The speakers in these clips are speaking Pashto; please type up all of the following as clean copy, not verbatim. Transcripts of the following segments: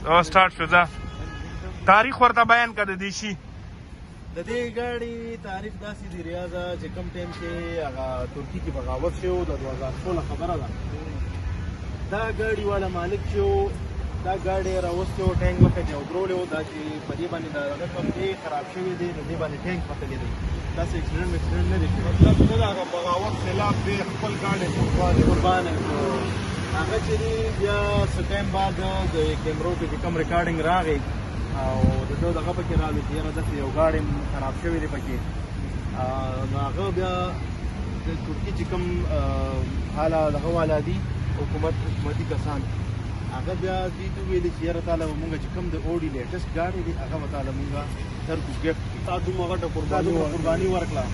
او سٹارټ شو ځه تاریخ ورته بیان کړه د دې شي د دې ګاډي تاریخ داسې دی ریاضه چې کوم ټایم کې هغه ترکي کې بغاوت شو د 2016 خبره ده دا ګاډي والا مالک چې دا ګاډي راوستي و ټانک مخه دی او درولې و دا چې په دې باندې دا رقم دی خراب شوی دی د دې باندې ټانک پتلی دی داسې اکسیډنټ نه دی مطلب دا هغه بغاوت خلاف دی خپل ګاډي قربانه هغه چې دی بیا څه ټایم بعد د کیمرو کې کوم ریکارډینګ راغی او د دوی دغه پکې راغلی چې یاره داسې یو ګاډی خراب شوی دی پکې نو هغه بیا د ترکي چې کوم حاله دغه والا دي حکومتي کسان هغه بیا دوی ته ویلي چې یاره تعالی به مونږ چې کوم د اوډي لیټسټ ګاډی دی هغه به تعالی مونږ درکو ګفټ تا دومره غټه قرباني ورکړه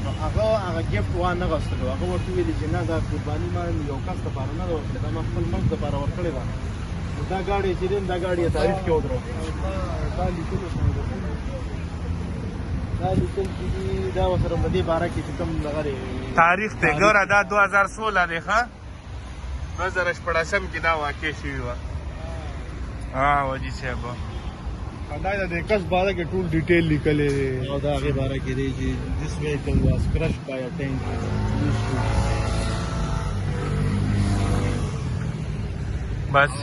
نو هغه ګفټ وانه غوښتلو هغه ورته ویلي چې نه دا قرباني ما یو کس دپاره نه ده ورکړې دا ما خپل ملک دپاره ورکړې ده دا ګاډی چې دی دا ګاډی یې تاریخ کې ودرو دا لیکل چې دي دا ورسره په دې باره کې چې کوم دغه دی تاریخ دی ګوره دا 2016 دی ښه 2014 کې دا واقع شوي وه وجي صاحب دا د کس باره کې ټول ډیټیل لیکلی دی او د هغې باره کې دی چې this vehicle was crushed by a tank بس